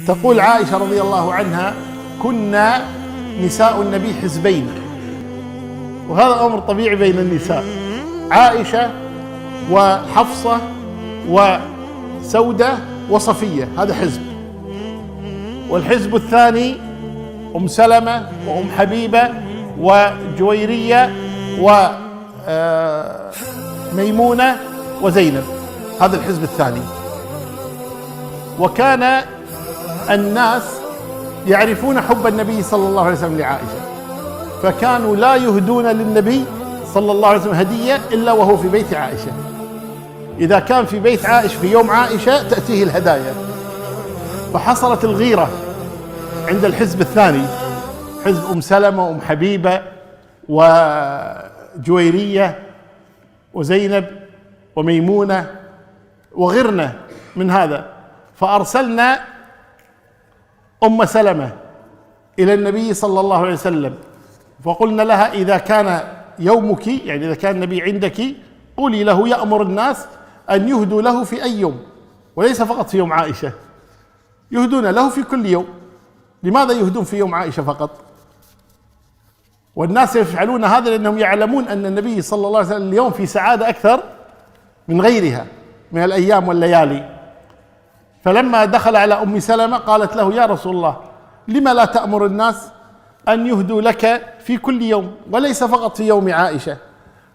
تقول عائشة رضي الله عنها: كنا نساء النبي حزبين، وهذا أمر طبيعي بين النساء. عائشة وحفصة وسودة وصفية، هذا حزب. والحزب الثاني أم سلمة وأم حبيبة وجويرية وميمونة وزينب، هذا الحزب الثاني. وكان الناس يعرفون حب النبي صلى الله عليه وسلم لعائشة، فكانوا لا يهدون للنبي صلى الله عليه وسلم هدية إلا وهو في بيت عائشة. إذا كان في بيت عائشة في يوم عائشة تأتيه الهدايا. فحصلت الغيرة عند الحزب الثاني، حزب أم سلمة وأم حبيبة وجويرية وزينب وميمونة، وغرنا من هذا. فأرسلنا أم سلمة إلى النبي صلى الله عليه وسلم فقلنا لها: إذا كان يومك، يعني إذا كان النبي عندك، قولي له يأمر الناس أن يهدوا له في أي يوم، وليس فقط في يوم عائشة، يهدون له في كل يوم. لماذا يهدون في يوم عائشة فقط؟ والناس يفعلون هذا لأنهم يعلمون أن النبي صلى الله عليه وسلم اليوم في سعادة أكثر من غيرها من الأيام والليالي. فلما دخل على أم سلمة قالت له: يا رسول الله، لما لا تأمر الناس أن يهدوا لك في كل يوم وليس فقط في يوم عائشة؟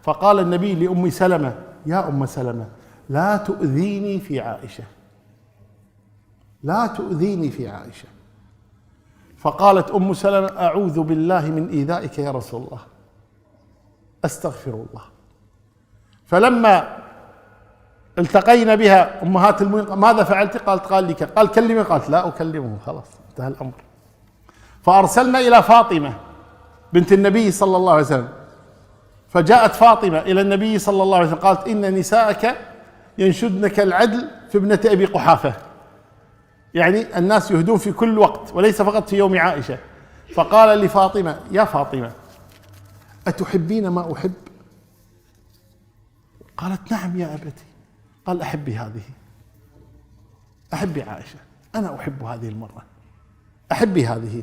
فقال النبي لأم سلمة: يا أم سلمة، لا تؤذيني في عائشة، لا تؤذيني في عائشة. فقالت أم سلمة: أعوذ بالله من إيذائك يا رسول الله، أستغفر الله. فلما التقينا بها أمهات المؤمنين: ماذا فعلت؟ قالت: قال لي قال كلمي. قالت: لا أكلمه، خلاص انتهى الأمر. فأرسلنا إلى فاطمة بنت النبي صلى الله عليه وسلم، فجاءت فاطمة إلى النبي صلى الله عليه وسلم قالت: إن نساءك ينشدنك العدل في ابنة أبي قحافة، يعني الناس يهدون في كل وقت وليس فقط في يوم عائشة. فقال لفاطمة: يا فاطمة، أتحبين ما أحب؟ قالت: نعم يا أبتي. قال: أحبي هذه، أحبي عائشة، أنا أحب هذه المرة، أحبي هذه.